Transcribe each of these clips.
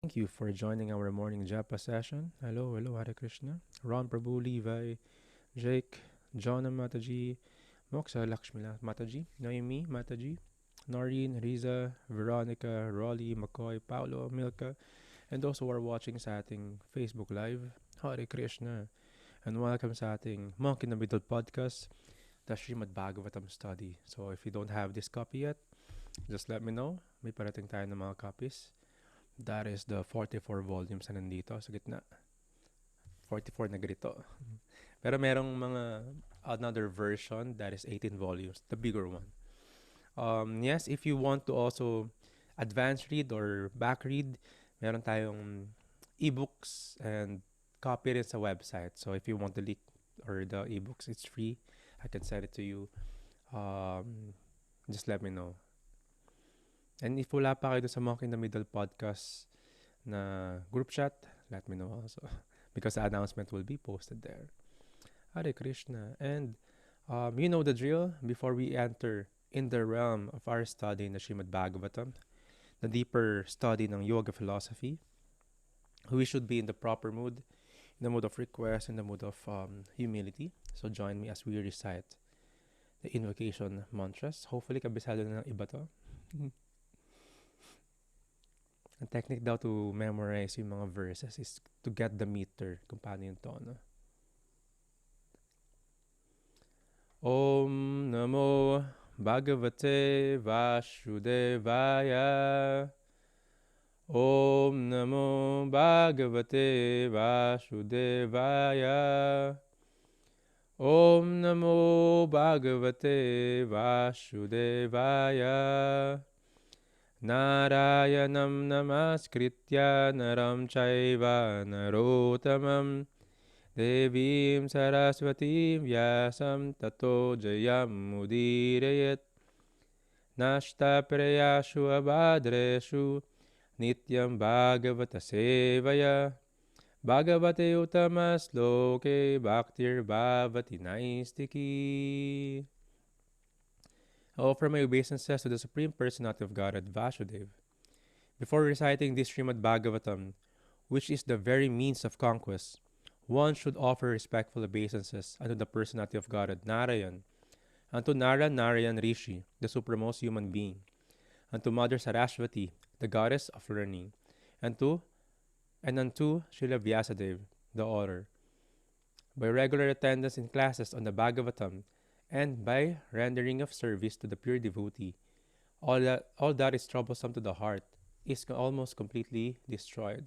Thank you for joining our morning japa session. Hello, Hare Krishna. Ron Prabhu, Levi, Jake, Jonna Mataji, Moksha Lakshmi Mataji, Noemi Mataji, Noreen, Riza, Veronica, Rolly, McCoy, Paolo, Milka, and those who are watching sa ating Facebook Live. Hare Krishna. And welcome sa ating Monk in the Middle podcast, the Srimad Bhagavatam study. So if you don't have this copy yet, just let me know. May parating tayo ng mga copies. That is the 44 volumes na nandito sa gitna. 44 na ganito. Pero merong another version that is 18 volumes, the bigger one. Yes, if you want to also advance read or back read, meron tayong ebooks and copy rin sa website. So if you want the link or the ebooks, it's free. I can send it to you. Just let me know. And if wala pa kayo sa Monk in the Middle podcast na group chat, let me know also. Because the announcement will be posted there. Hare Krishna. And you know the drill. Before we enter in the realm of our study in the Srimad Bhagavatam, the deeper study ng yoga philosophy, we should be in the proper mood, in the mood of request, in the mood of humility. So join me as we recite the Invocation Mantras. Hopefully, kabisado na ng iba to. Ang technique daw to memorize yung mga verses is to get the meter kung paano yung tono. Om Namo Bhagavate Vasudevaya. Om Namo Bhagavate Vasudevaya. Om Namo Bhagavate Vasudevaya. Narayanam namaskritya naram chaiva narotamam devim saraswatim vyasam tato jayam mudirayat nashta prayashu abhadreshu nityam bhagavata sevaya bhagavate utamas loke bhaktir bhavati naistiki. I offer my obeisances to the Supreme Personality of Godhead, Vasudev. Before reciting this Srimad Bhagavatam, which is the very means of conquest, one should offer respectful obeisances unto the Personality of Godhead, Narayan, unto Nara Narayan Rishi, the supremmost human being, unto Mother Saraswati, the goddess of learning, and unto Srila Vyasadeva, the author. By regular attendance in classes on the Bhagavatam, and by rendering of service to the pure devotee, all that is troublesome to the heart is almost completely destroyed.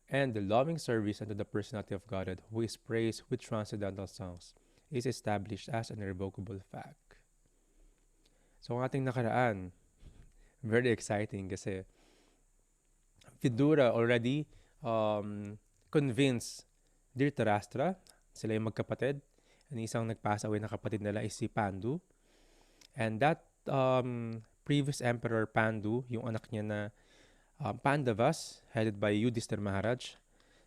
And the loving service unto the personality of Godhead, who is praised with transcendental songs, is established as an irrevocable fact. So ang ating nakaraan, very exciting kasi Vidura already convinced Dhritarashtra, sila yung magkapatid, and isang nag-pass away na kapatid nila is si Pandu. And that previous emperor Pandu, yung anak niya na Pandavas, headed by Yudhishthira Maharaj,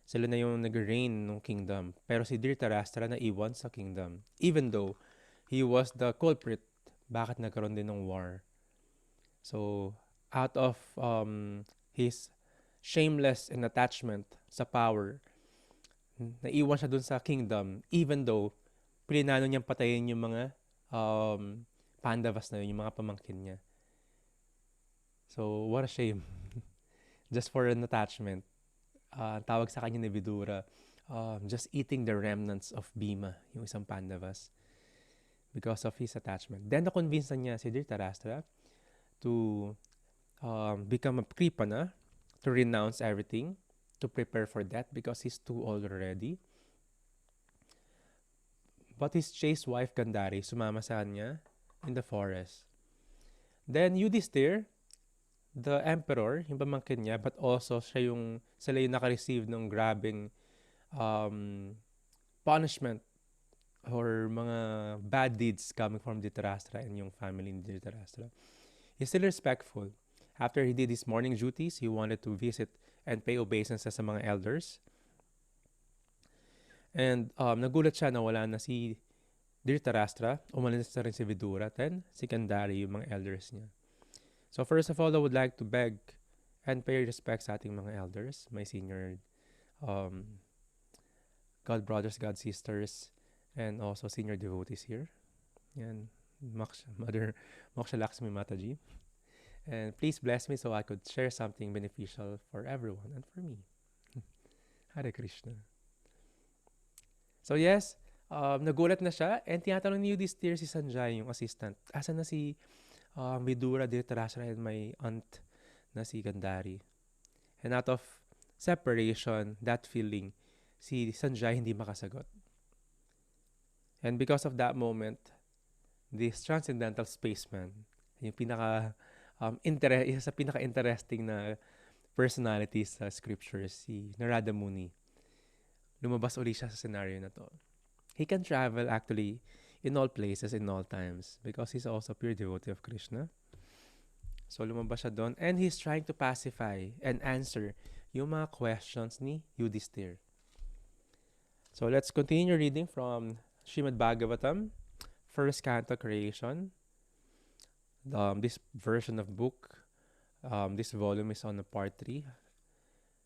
sila na yung nag-reign ng kingdom. Pero si Dhritarashtra na iwan sa kingdom. Even though he was the culprit, bakit nagkaroon din ng war? So, out of his shameless and attachment sa power, naiwan siya dun sa kingdom, even though plinano niyang patayin yung mga Pandavas na yun, yung mga pamangkin niya. So, what a shame. Just for an attachment. Tawag sa kanya ni Vidura, just eating the remnants of Bhima, yung isang Pandavas, because of his attachment. Then, na-convince niya si Dhritarashtra to become a Kripana, to renounce everything, to prepare for death because he's too old already. But his chaste wife Gandhari sumama sa kanya in the forest. Then Yudhishthir, the emperor, yung pamangkin niya, but also sila yung naka-receive ng grabing punishment or mga bad deeds coming from Dhritarashtra and yung family ni Dhritarashtra. He's still respectful. After he did his morning duties, he wanted to visit and pay obeisances sa mga elders. And nagulat siya na wala na si Dhritarashtra, umalis na rin si Vidura, then si Gandhari, yung mga elders niya. So first of all, I would like to beg And pay respect sa ating mga elders, my senior God brothers, God sisters, and also senior devotees here. Yan, Mother Moksha Lakshmi Mataji. And please bless me so I could share something beneficial for everyone and for me. Hare Krishna. So yes, nagulat na siya and tinatanong ni Yudhishthir si Sanjay, yung assistant. Asa na si Vidura, Dhritarashtra, and my aunt na si Gandhari? And out of separation, that feeling, si Sanjay hindi makasagot. And because of that moment, this transcendental spaceman, yung isa sa pinaka-interesting na personalities sa scriptures, si Narada Muni, lumabas uli siya sa scenario na to. He can travel actually in all places, in all times, because he's also a pure devotee of Krishna. So lumabas siya doon and he's trying to pacify and answer yung mga questions ni Yudhishthir. So let's continue reading from Srimad Bhagavatam, first canto, Creation. This version of book, this volume is on part 3.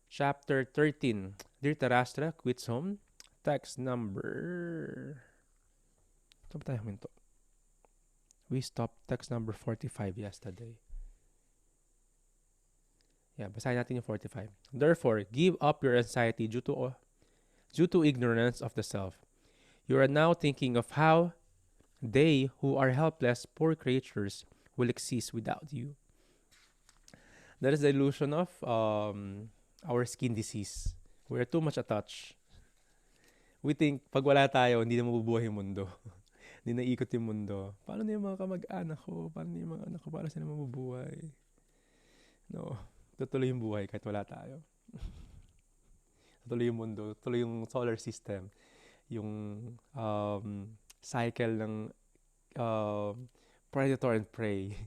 Chapter 13, Dhritarashtra quits home. Text number... Ito ba tayo minto? We stopped text number 45 yesterday. Yeah, basahin natin yung 45. Therefore, give up your anxiety due to ignorance of the self. You are now thinking of how they who are helpless, poor creatures, will exist without you. That is the illusion of our skin disease. We are too much attached. We think, pag wala tayo, hindi na mabubuhay yung mundo. Hindi na ikot yung mundo. Paano na yung mga kamag-anak ko? Paano na yung mga anak ko? Paano sila mabubuhay? No. Tutuloy yung buhay kahit wala tayo. Tutuloy yung mundo. Tutuloy yung solar system. Yung cycle ng predator and prey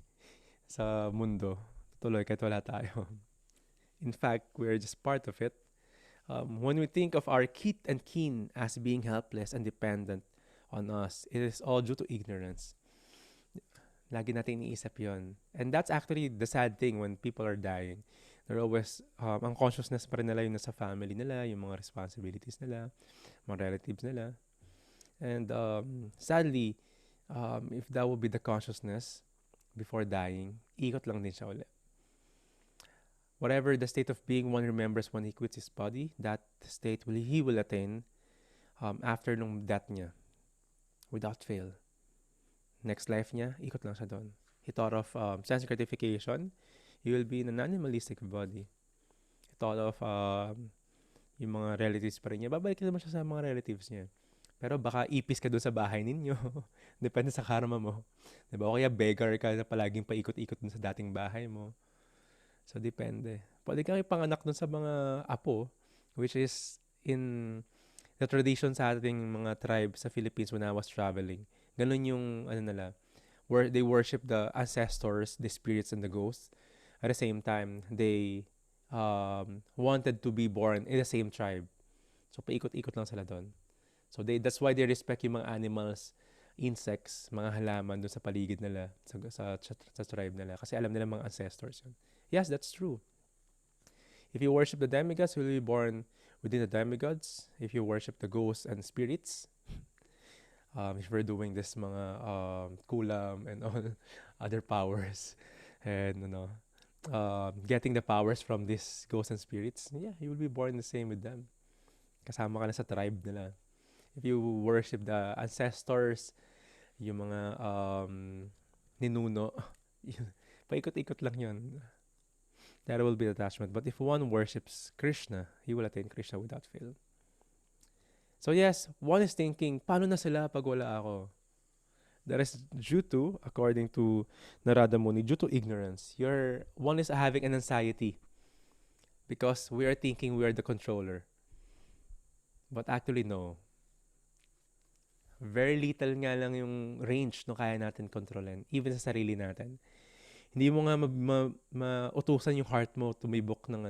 sa mundo. Tutuloy kahit wala tayo. In fact, we're just part of it. When we think of our kith and kin as being helpless and dependent on us, it is all due to ignorance. Lagi natin iniisip yun. And that's actually the sad thing when people are dying. They're always, ang consciousness pa rin nila yung nasa family nila, yung mga responsibilities nila, mga relatives nila. And sadly, if that would be the consciousness before dying, ikot lang din siya ulit. Whatever the state of being one remembers when he quits his body, that state he will attain after nung death niya, without fail. Next life niya, ikot lang siya doon. He thought of sense gratification, he will be in an animalistic body. He thought of yung mga relatives pa rin niya, babalik naman siya sa mga relatives niya. Pero baka ipis ka doon sa bahay ninyo. Depende sa karma mo. Diba? O kaya beggar ka na palaging paikot-ikot doon sa dating bahay mo. So, depende. Pwede kang ipanganak dun sa mga apo, which is in the tradition sa ating mga tribe sa Philippines when I was traveling. Ganun yung, where they worship the ancestors, the spirits, and the ghosts. At the same time, they wanted to be born in the same tribe. So, paikot-ikot lang sila dun. So, that's why they respect yung mga animals, insects, mga halaman dun sa paligid nila, sa tribe nila. Kasi alam nila mga ancestors yun. Yes, that's true. If you worship the demigods, you will be born within the demigods. If you worship the ghosts and spirits, if we're doing this mga kulam and all other powers, and getting the powers from these ghosts and spirits, yeah, you will be born the same with them. Kasama ka na sa tribe nila. If you worship the ancestors, yung mga ninuno, paikot-ikot lang yun. That will be attachment. But if one worships Krishna, he will attain Krishna without fail. So yes, one is thinking, paano na sila pag wala ako? That is due to, according to Narada Muni, due to ignorance. One is having an anxiety because we are thinking we are the controller. But actually, no. Very little nga lang yung range no kaya natin kontrolin, even sa sarili natin. Hindi mo nga mautusan yung heart mo tumibok ng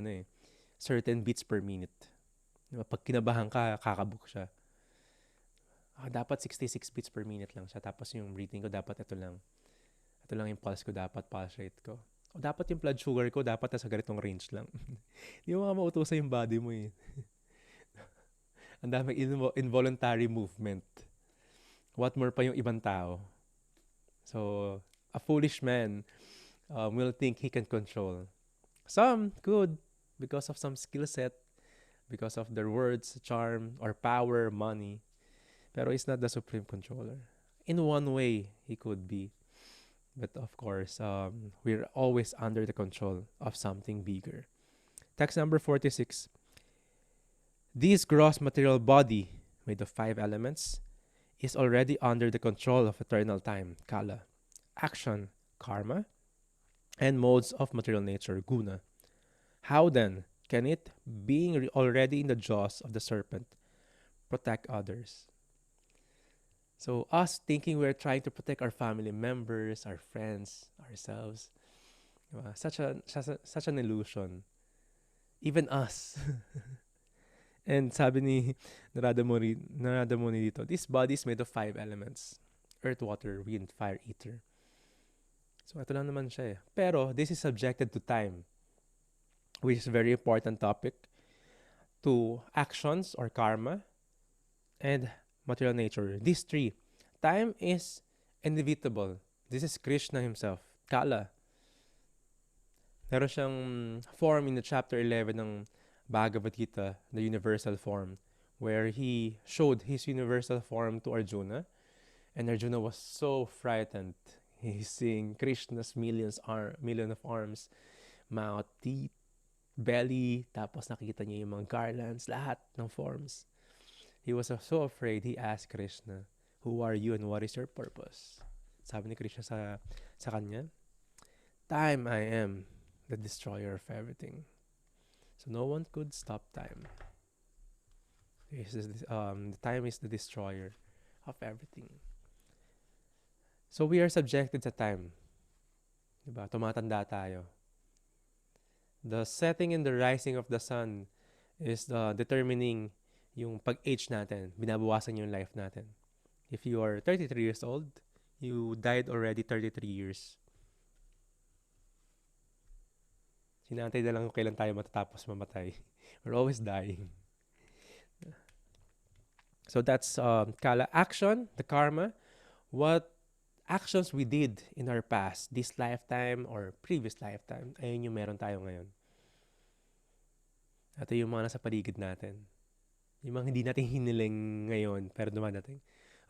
certain beats per minute. Diba? Pag kinabahan ka, kakabok siya. Dapat 66 beats per minute lang siya. Tapos yung breathing ko dapat ito lang. Ito lang yung pulse ko dapat, pulse rate ko. Dapat yung blood sugar ko, dapat nasa ganitong range lang. Hindi mo nga mautusan yung body mo eh. Ang daming involuntary movement. What more pa yung ibang tao? So, a foolish man will think he can control. Some could, because of some skill set, because of their words, charm, or power, money. Pero he's not the supreme controller. In one way, he could be. But of course, we're always under the control of something bigger. Text number 46. This gross material body, made of 5 elements, is already under the control of eternal time, kala, action, karma, and modes of material nature, guna. How then can it, being already in the jaws of the serpent, protect others? So us thinking we're trying to protect our family members, our friends, ourselves, such an illusion. Even us. And sabi ni Narada Muni dito, this body is made of 5 elements. Earth, water, wind, fire, ether. So ito lang naman siya eh. Pero this is subjected to time, which is a very important topic, to actions or karma, and material nature. These 3. Time is inevitable. This is Krishna himself. Kala. Meron siyang form in the chapter 11 ng Bhagavad Gita, the universal form, where he showed his universal form to Arjuna. And Arjuna was so frightened. He's seeing Krishna's million of arms, mouth, teeth, belly, tapos nakikita niya yung mga garlands, lahat ng forms. He was so afraid, he asked Krishna, who are you and what is your purpose? Sabi ni Krishna sa kanya, time I am the destroyer of everything. So no one could stop time. The time is the destroyer of everything. So we are subjected sa time. Diba? Tumatanda tayo. The setting and the rising of the sun is determining yung pag-age natin. Binabawasan yung life natin. If you are 33 years old, you died already 33 years. Sinantay na lang kung kailan tayo matatapos mamatay. We're always dying. So that's kala action, the karma, what actions we did in our past, this lifetime or previous lifetime, ayun yung meron tayo ngayon. Ito yung mga nasa paligid natin. Yung mga hindi natin hiniling ngayon, pero dumadating.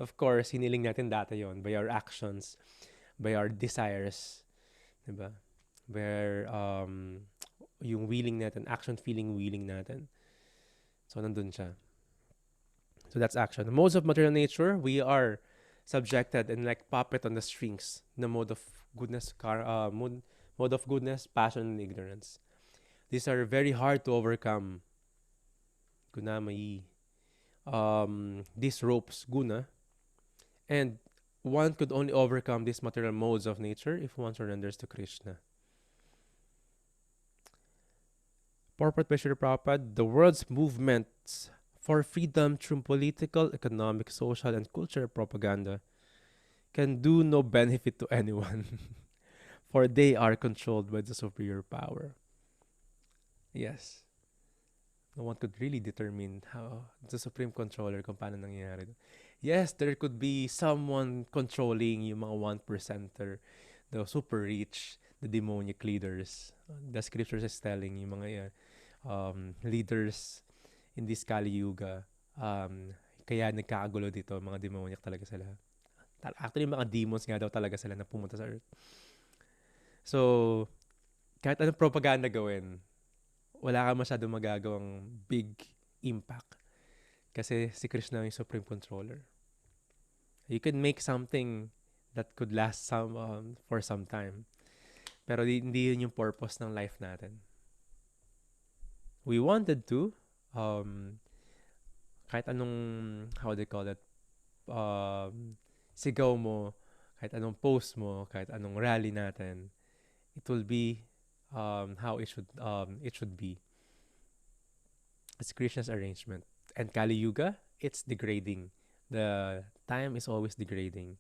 Of course, hiniling natin dati yon by our actions, by our desires, diba? Where yung willing natin, action, feeling, willing natin. So, nandun siya. So, that's action. The modes of material nature, we are subjected and like puppet on the strings, the mode of goodness, mode of goodness, passion, and ignorance. These are very hard to overcome. Gunamayi. These ropes, guna. And one could only overcome these material modes of nature if one surrenders to Krishna. Purport by Srila Prabhupada, the world's movements for freedom through political, economic, social, and cultural propaganda can do no benefit to anyone, for they are controlled by the superior power. Yes. No one could really determine how the supreme controller kung paano nangyayari. Yes, there could be someone controlling yung mga 1%er, the super rich, the demonic leaders. The scriptures is telling yung mga leaders in this Kali Yuga. Kaya nagkakagulo dito, mga demonic talaga sila. Actually, mga demons nga daw talaga sila na pumunta sa earth. So, kahit anong propaganda gawin, wala ka masyadong magagawang big impact. Kasi si Krishna yung supreme controller. You can make something that could last for some time. Pero hindi yun yung purpose ng life natin. We wanted to, kahit anong, how they call it, sigaw mo, kahit anong post mo, kahit anong rally natin, it will be how it should be. It's Krishna's arrangement. And Kali Yuga, it's degrading. The time is always degrading.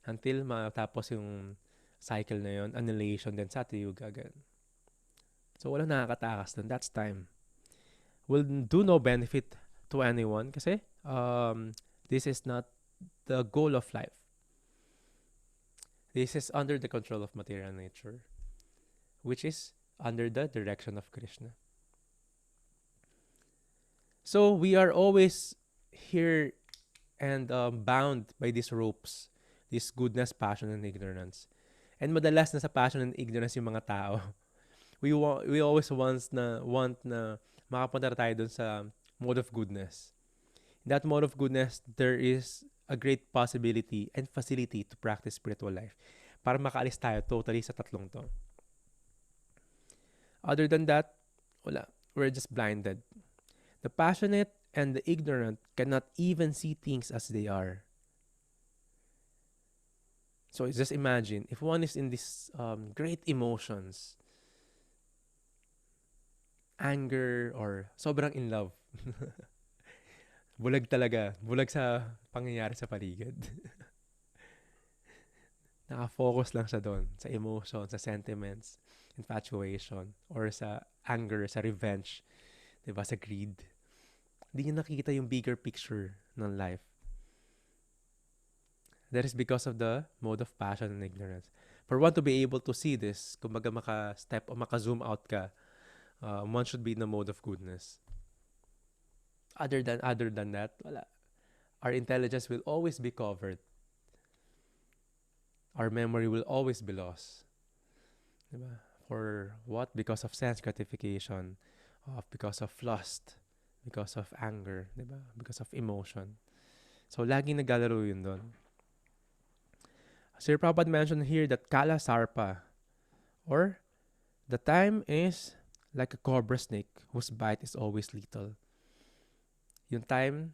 Until matapos yung cycle na yon, annihilation, then Satyuga again. So walang nakakatakas dun. That's time. Will do no benefit to anyone kasi this is not the goal of life. This is under the control of material nature, which is under the direction of Krishna. So we are always here and bound by these ropes, this goodness, passion, and ignorance. And madalas nasa passion and ignorance yung mga tao. We always want na makapunta tayo dun sa mode of goodness. In that mode of goodness, there is a great possibility and facility to practice spiritual life para makaalis tayo totally sa tatlong to. Other than that, wala. We're just blinded. The passionate and the ignorant cannot even see things as they are. So just imagine, if one is in these great emotions, anger, or sobrang in love, bulag talaga. Bulag sa pangyayari sa paligid. Naka-focus lang siya doon sa emotion, sa sentiments, infatuation, or sa anger, sa revenge, diba? Sa greed. Hindi niya nakikita yung bigger picture ng life. That is because of the mode of passion and ignorance. For one to be able to see this, kumbaga maka-step o maka-zoom out ka, one should be in the mode of goodness. Other than that, wala. Our intelligence will always be covered. Our memory will always be lost. Diba? For what? Because of sense gratification, because of lust, because of anger, diba? Because of emotion. So, laging naglalaro yun doon. Sir Prabhupada mentioned here that Kala Sarpa, or the time is like a cobra snake whose bite is always lethal. Yung time,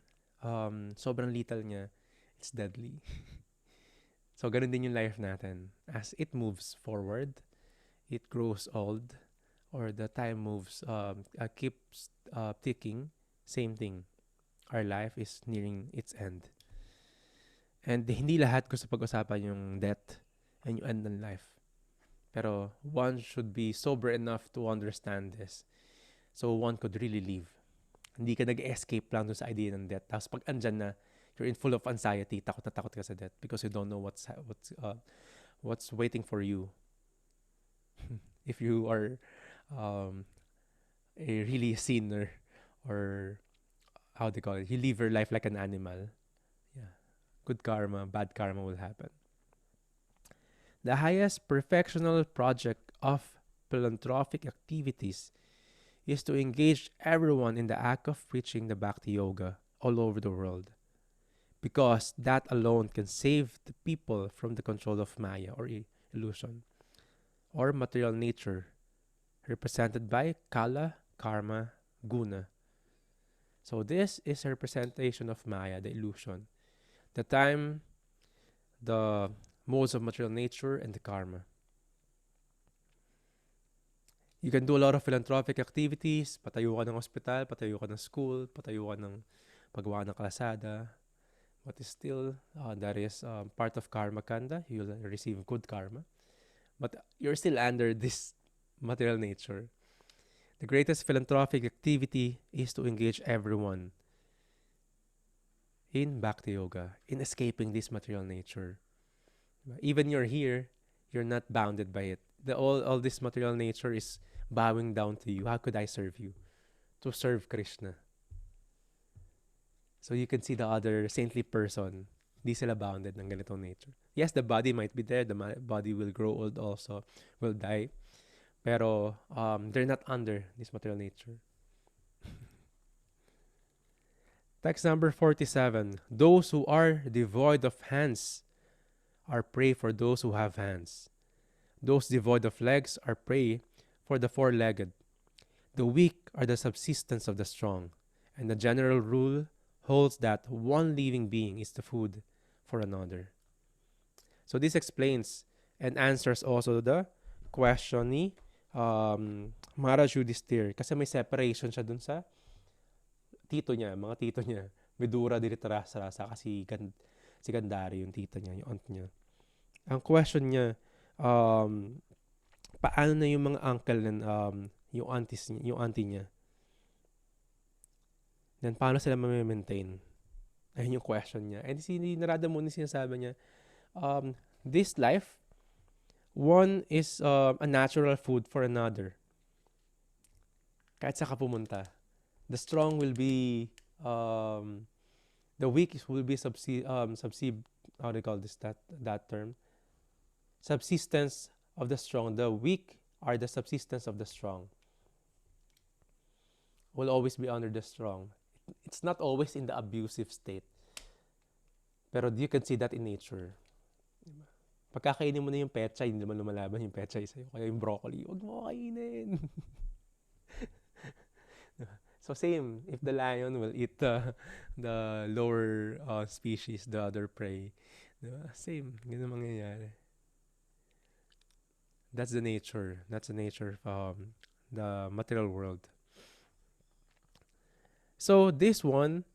sobrang lethal niya, it's deadly. So, ganun din yung life natin. As it moves forward, it grows old, or the time moves, keeps ticking, same thing. Our life is nearing its end. And hindi lahat gusto pag-usapan yung death and yung end ng life. Pero one should be sober enough to understand this. So one could really live. Hindi ka nag-escape lang dun sa idea ng death. Tapos pag andyan na, you're in full of anxiety, takot na takot ka sa death because you don't know what's waiting for you. If you are a really sinner, or how they call it, you live your life like an animal. Yeah. Good karma, bad karma will happen. The highest perfectional project of philanthropic activities is to engage everyone in the act of preaching the Bhakti Yoga all over the world, because that alone can save the people from the control of Maya, or illusion, or material nature, represented by Kala, Karma, Guna. So this is a representation of Maya, the illusion. The time, the modes of material nature, and the karma. You can do a lot of philanthropic activities. Patayo ka ng hospital, patayo ka ng school, patayo ka ng paggawa ng kalsada. But still, that is part of karma kanda. You'll receive good karma. But you're still under this material nature. The greatest philanthropic activity is to engage everyone in Bhakti Yoga, in escaping this material nature. Even you're here, you're not bounded by it. All this material nature is bowing down to you. How could I serve you? To serve Krishna. So you can see the other saintly person. Di sila bounded ng ganitong nature. Yes, the body might be there. The body will grow old also, will die. Pero they're not under this material nature. Text number 47. Those who are devoid of hands are prey for those who have hands. Those devoid of legs are prey for the four-legged. The weak are the subsistence of the strong. And the general rule holds that one living being is the food for another. So this explains and answers also the question ni Maharaj Yudhishthir. Kasi may separation siya dun sa mga tito niya. Vidura, Dhritarashtra, saka si Gandhari, yung tita niya, yung aunt niya. Ang question niya, Um, paano na yung mga uncle and yung auntie niya? Then paano sila ma-maintain? Ayun yung question niya. And Narada Muni sinasabi niya, this life, one is a natural food for another. Kahit saan ka pumunta. The strong will be, the weak will be how do you call this, that term? Subsistence of the strong. The weak are the subsistence of the strong. Will always be under the strong. It's not always in the abusive state. Pero you can see that in nature. Diba? Pagkakainin mo na yung pechay, hindi naman lumalaban yung pechay sa'yo. Kaya yung broccoli, huwag mo kainin. So same, if the lion will eat the lower species, the other prey, diba? Same, ganun mangyayari. That's the nature. That's the nature of the material world. So this one,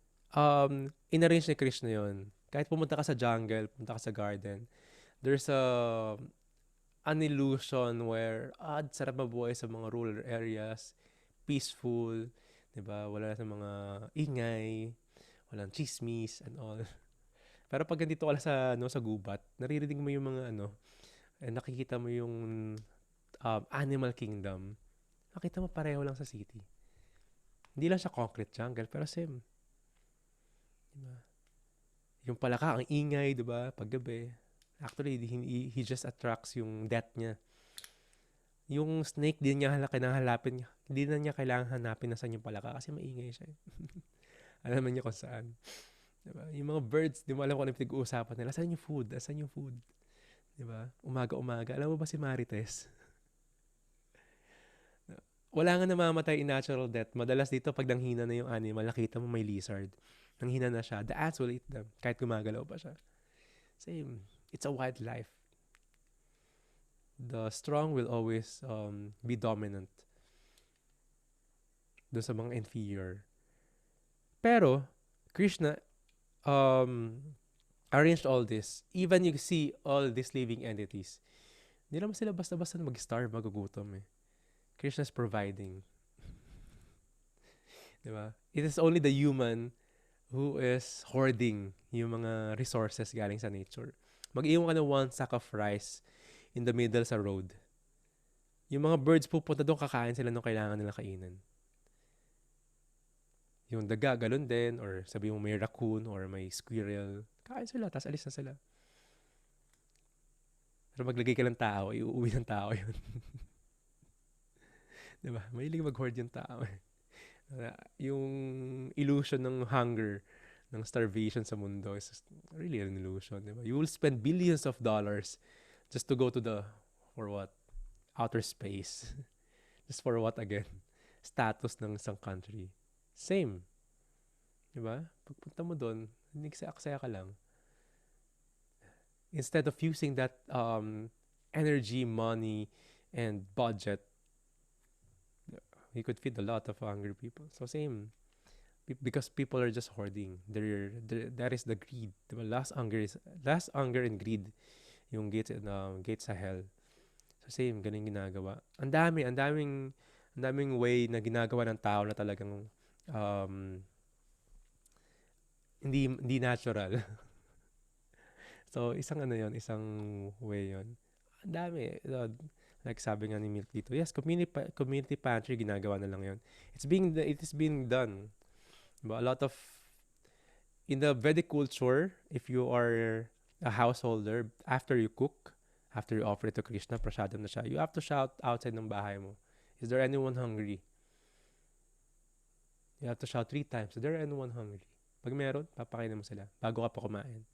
inarrange ni Krishna yun. Kahit pumunta ka sa jungle, pumunta ka sa garden, there's an illusion where sarap mabuhay sa mga rural areas, peaceful, 'di ba? Wala sa mga ingay, walang chismis and all. Pero pag nandito ka lang sa gubat, naririnig mo yung mga nakikita mo yung animal kingdom. Nakita mo pareho lang sa city. Hindi lang siya concrete jungle, pero same. 'Di ba? Yung palaka, ang ingay, 'di ba? Paggabi. Actually, he just attracts yung death niya. Yung snake, di niya kailangan hindi na niya kailangan hanapin na saan yung palaka kasi maingay siya. Alam niya kung saan. Diba? Yung mga birds, di mo alam kung ano yung pinag-uusapan nila. Saan yung food? Saan yung food? Diba? Umaga-umaga. Alam mo ba si Marites? Wala nga namamatay in natural death. Madalas dito, pag nanghina na yung animal, nakita mo may lizard. Nanghina na siya. The ants will eat them. Kahit gumagalaw pa siya. Same. It's a wildlife. The strong will always be dominant doon sa mga inferior. Pero, Krishna arranged all this. Even you see all these living entities. Hindi naman sila basta-basta mag-starve, magugutom eh. Krishna's providing. Diba? It is only the human who is hoarding yung mga resources galing sa nature. Mag-iwan ka ng one sack of rice in the middle sa road. Yung mga birds pupunta doon, kakain sila nung kailangan nila kainin. Yung daga, galon din, or sabi mo may raccoon or may squirrel, kain sila, tapos alis na sila. Pero maglagay ka ng tao, iuuwi ng tao yun. Diba? Mahilig mag-hoard yung tao. Yung illusion ng hunger, ng starvation sa mundo is really an illusion. Diba? You will spend billions of dollars just to go to for what? Outer space. Just for what again? Status ng isang country. Same. Diba? Pagpunta mo doon, aksaya ka lang. Instead of using that energy, money, and budget, you could feed a lot of hungry people. So same. Because people are just hoarding. That is the greed. Diba? Last hunger and greed yung gates sa hell. So same, ganun ginagawa. Ang daming way na ginagawa ng tao na talagang hindi natural. So isang isang way yon. Ang dami. Like sabi nga ni Milk dito, yes, community pantry, ginagawa na lang yon. It is being done. But a lot of, in the Vedic culture, if you are a householder, after you cook, after you offer it to Krishna, prasadam na siya, you have to shout outside ng bahay mo, is there anyone hungry? You have to shout 3 times, is there anyone hungry? Pag meron, papakainin mo sila bago ka pa kumain.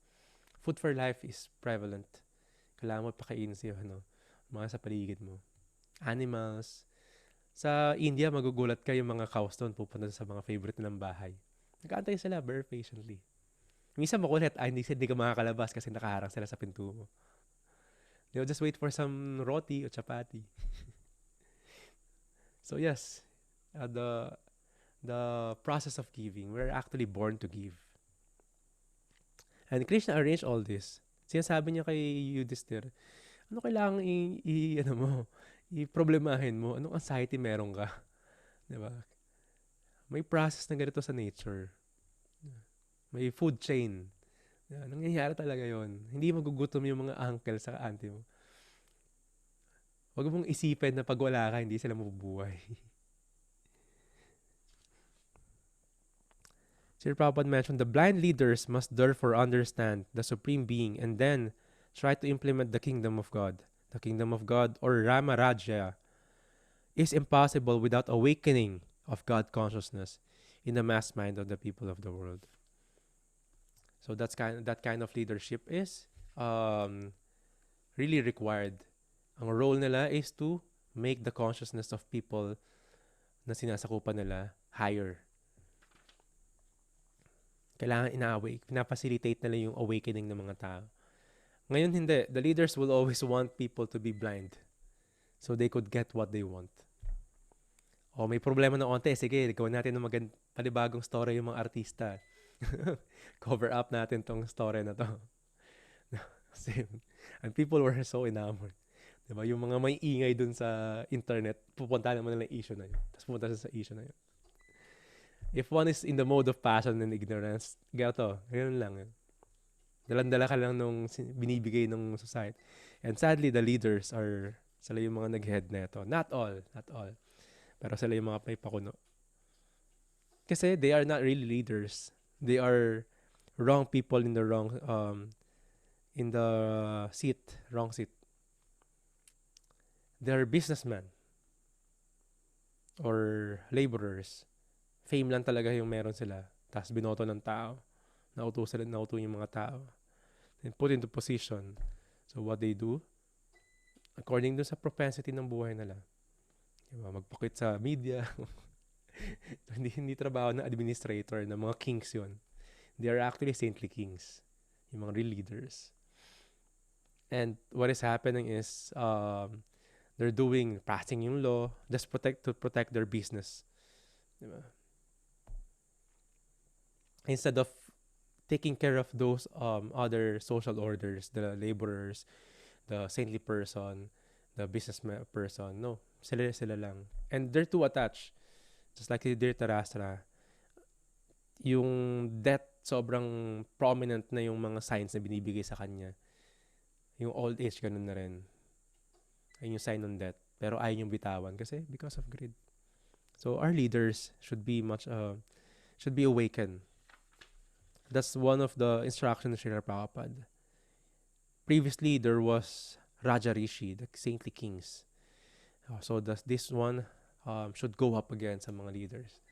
Food for life is prevalent. Kailangan mo pakainin siya, mga sa paligid mo. Animals. Sa India, magugulat ka yung mga cows doon pupunta sa mga favorite nilang bahay. Nag-aantay sila very patiently. Minsan makulit, hindi ka makakalabas kasi nakaharang sila sa pinto mo. They'll just wait for some roti o chapati. So yes, the process of giving, we're actually born to give. And Krishna arranged all this. Sinasabi niya kay Yudhishthira, Ano kailangan ano mo, i-problemahin mo? Anong anxiety meron ka? Di ba? May process na ganito sa nature. May food chain. Nangyayari talaga yon. Hindi magugutom yung mga uncle sa auntie mo. Huwag mong isipin na pag wala ka, hindi sila mabubuhay. Sir Prabhupada mentioned the blind leaders must therefore understand the Supreme Being and then try to implement the kingdom of God. The kingdom of God, or Rama Rajya, is impossible without awakening of God consciousness in the mass mind of the people of the world. So that kind of leadership is really required. Ang role nila is to make the consciousness of people na sinasakupan nila higher. Kailangan pinafacilitate nila yung awakening ng mga tao. Ngayon hindi. The leaders will always want people to be blind so they could get what they want. O may problema na onte, sige, gawin natin ng panibagong story yung mga artista. Cover up natin tong story na to. And people were so enamored. Diba? Yung mga may ingay dun sa internet, pupunta naman nila issue na yun. Tapos pupunta sa issue na yun. If one is in the mode of passion and ignorance, ganun lang yun. Dalandala ka lang nung binibigay ng society. And sadly, the leaders sila yung mga nag-head na ito. Not all. Pero sila yung mga may pakuno. Kasi they are not really leaders. They are wrong people in the wrong wrong seat. They are businessmen or laborers. Fame lang talaga yung meron sila. Tapos binoto ng tao. Nauto yung mga tao. And put into position. So what they do, according dun sa propensity ng buhay nila, diba, magpakit sa media. hindi trabaho ng administrator, ng mga kings yun. They are actually saintly kings. Yung mga real leaders. And what is happening is they're passing yung law just to protect their business. Diba? Instead of taking care of those other social orders, the laborers, the saintly person, the business person. No, sila lang. And they're too attached. Just like Dear Tarasra, yung death, sobrang prominent na yung mga signs na binibigay sa kanya. Yung old age, ganun na rin. Ayun yung sign ng death. Pero ayaw yung bitawan kasi because of greed. So our leaders should be awakened. That's one of the instructions of Srila Prabhupada. Previously, there was Raja Rishi, the saintly kings. So this one should go up again sa mga leaders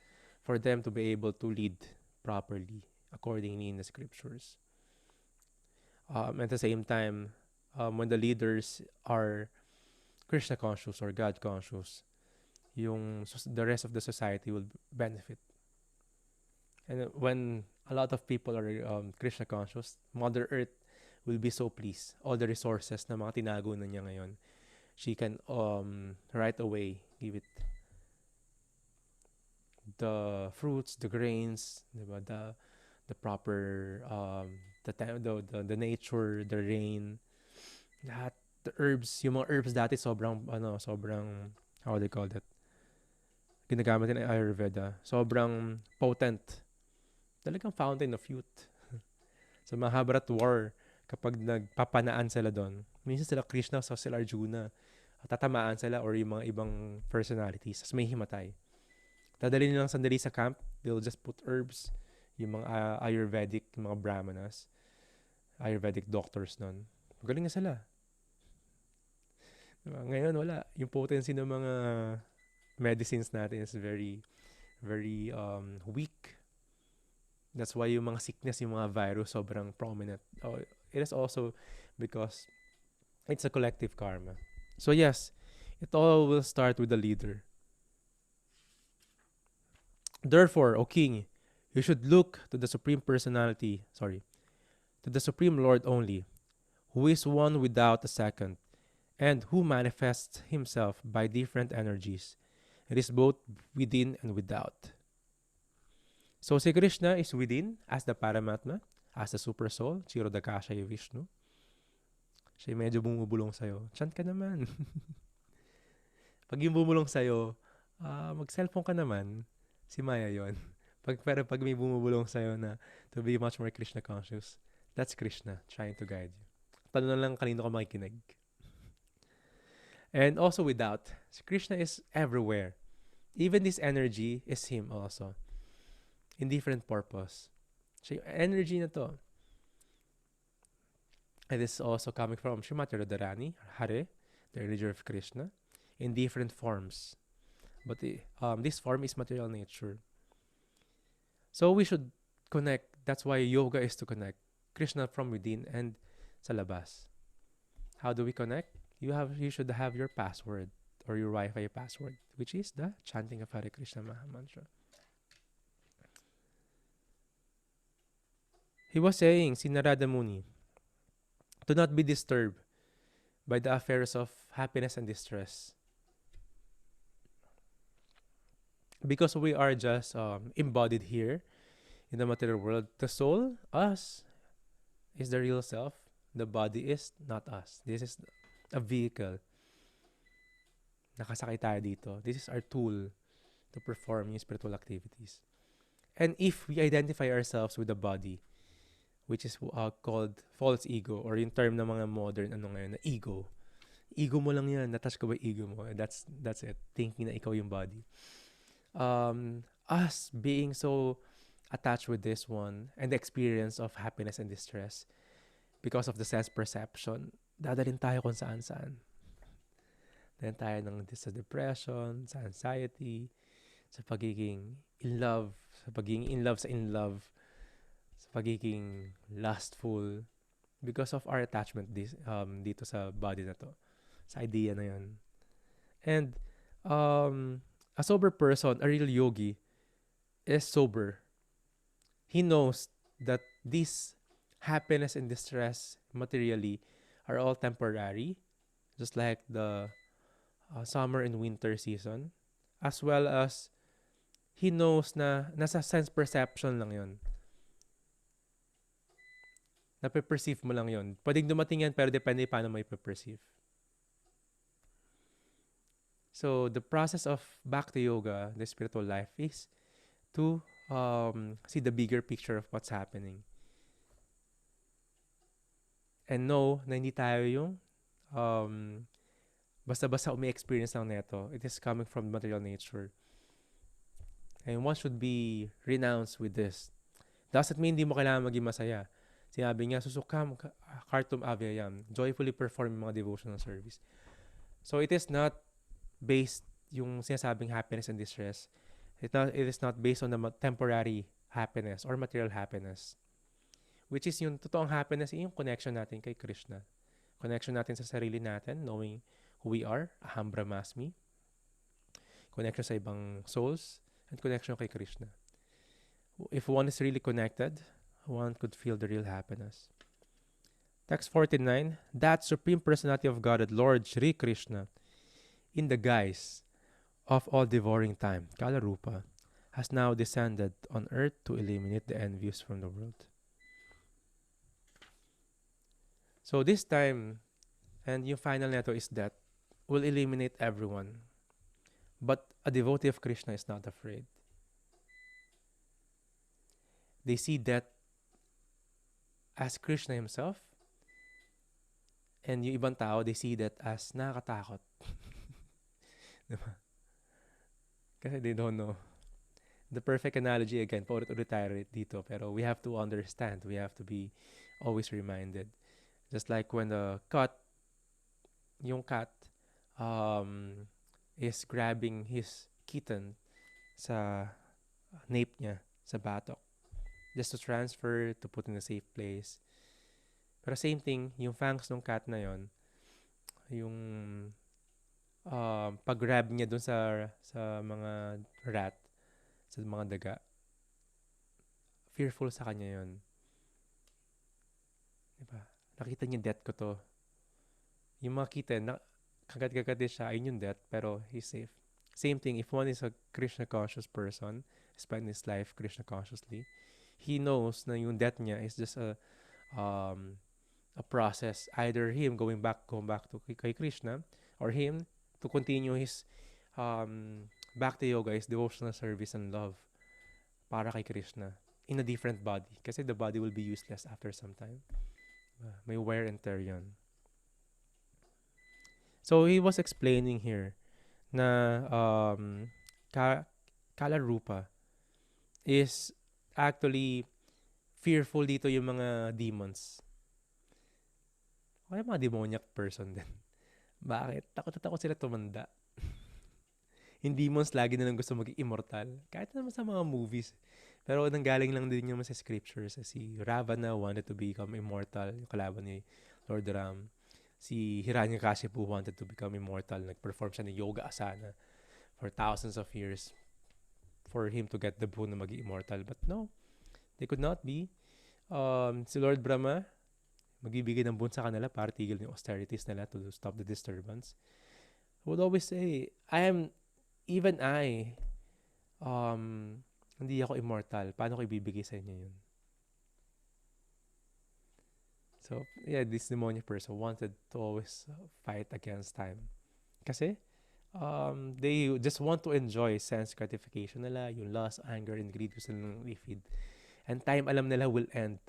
for them to be able to lead properly accordingly in the scriptures. At the same time, when the leaders are Krishna conscious or God conscious, the rest of the society will benefit. And when a lot of people are Krishna conscious, Mother Earth will be so pleased. All the resources na mga tinago na niya ngayon, she can right away give it the fruits, the grains, diba? The proper the nature, the rain, lahat, the herbs, yung mga herbs dati sobrang how they call that? Ginagamit din ng Ayurveda. Sobrang potent. Talagang fountain of youth. Sa Mahabharat War, kapag nagpapanaan sila doon, minsan sila Krishna, so sila Arjuna, tatamaan sila or yung mga ibang personalities, tapos may himatay. Dadali nilang sandali sa camp, they'll just put herbs, yung mga Ayurvedic, mga Brahmanas, Ayurvedic doctors nun. Magaling na sila. Diba? Ngayon, wala. Yung potency ng mga medicines natin is very, very weak. That's why yung mga sickness, yung mga virus, sobrang prominent. It is also because it's a collective karma. So yes, it all will start with the leader. Therefore, O King, you should look to the Supreme to the Supreme Lord only, who is one without a second, and who manifests himself by different energies. It is both within and without. So si Krishna is within as the Paramatma, as the Super Soul, Chirodakashaya Vishnu. Siya yung medyo bumubulong sa'yo. Chant ka naman. Pag yung bumulong sa'yo, mag-cellphone ka naman. Si Maya yon. Pero pag may bumubulong sa'yo na to be much more Krishna conscious, that's Krishna trying to guide you. Tanong na lang kanino ka makikinig. And also without, Krishna is everywhere. Even this energy is Him also. In different purpose. So yung energy na to, and this is also coming from Srimati Radharani, Hare, the religion of Krishna, in different forms. But this form is material nature. So we should connect. That's why yoga is to connect Krishna from within and sa labas. How do we connect? You should have your password or your Wi-Fi password, which is the chanting of Hare Krishna Maha Mantra. He was saying, si Narada Muni, to not be disturbed by the affairs of happiness and distress. Because we are just embodied here in the material world. The soul, us, is the real self. The body is not us. This is a vehicle. Nakasakay tayo dito. This is our tool to perform yung spiritual activities. And if we identify ourselves with the body, which is called false ego, or yung term ng mga modern ngayon, na ego. Ego mo lang yan. Natouch ko ba ego mo? That's it. Thinking na ikaw yung body. Us being so attached with this one and the experience of happiness and distress because of the sense perception, dadalhin tayo kung saan-saan. Then tayo sa depression, sa anxiety, sa pagiging in love, sa pagiging lustful because of our attachment dito sa body na to, sa idea na yun. And a sober person, a real yogi, is sober. He knows that this happiness and distress materially are all temporary, just like the summer and winter season, as well as he knows na nasa sense perception lang yun. Nape-perceive mo lang yun. Pwedeng dumating yan pero depende paano mo ipe-perceive. So the process of Bhakti Yoga, the spiritual life, is to see the bigger picture of what's happening. And know na hindi tayo yung basta-basta umi-experience lang neto. It is coming from material nature. And one should be renounced with this. Doesn't mean hindi mo kailangan maging masaya. Sinabi niya, susukam kartum avyayam, joyfully perform mga devotional service. So it is not based yung sinasabing happiness and distress. It is not based on the temporary happiness or material happiness. Which is yung totoong happiness, yung connection natin kay Krishna. Connection natin sa sarili natin, knowing who we are, aham brahmasmi. Connection sa ibang souls, and connection kay Krishna. If one is really connected, one could feel the real happiness. Text 49, that Supreme Personality of Godhead, Lord Shri Krishna, in the guise of all devouring time, Kala Rupa, has now descended on earth to eliminate the envious from the world. So this time, and yung final neto is that, will eliminate everyone. But a devotee of Krishna is not afraid. They see death as Krishna himself, and yung ibang tao, they see that as nakakatakot. Diba? Kasi they don't know. The perfect analogy, again, paulit-ulit tayo dito, pero we have to understand. We have to be always reminded. Just like when yung cat is grabbing his kitten sa nape niya, sa batok, just to transfer, to put in a safe place. Pero same thing, yung fangs ng cat na yon, yung pag-grab niya dun sa mga rat, sa mga daga, fearful sa kanya yon. Diba? Nakita niya death ko to. Yung mga kitten, kagat-kagat siya, ayun yung death, pero he's safe. Same thing, if one is a Krishna conscious person, spend his life Krishna consciously, he knows na yung death niya is just a process, either him going back to kay Krishna, or him to continue his bhakti yoga, his devotional service and love para kay Krishna in a different body. Kasi the body will be useless after some time. May wear and tear yun. So he was explaining here na Ka- Kalarupa is actually fearful dito yung mga demons. Kaya mga demoniac person din. Bakit? Takot na takot sila tumanda. Yung demons lagi na lang gusto maging immortal. Kahit naman sa mga movies. Pero nanggaling lang din naman sa scriptures. Si Ravana wanted to become immortal. Yung kalaban ni Lord Ram. Si Hiranyakashipu wanted to become immortal. Nag-perform siya ng yoga asana for thousands of years for him to get the boon na maging immortal. But no, they could not be. Si Lord Brahma, magbibigay ng boon sa kanila para tigil yung austerities nila to stop the disturbance. Would always say, even I, hindi ako immortal. Paano ko ibibigay sa inyo yun? So, yeah, this demonic person wanted to always fight against time. Kasi, they just want to enjoy sense gratification nila, yung lust, anger, and greed gusto nilang i-feed. And time, alam nila, will end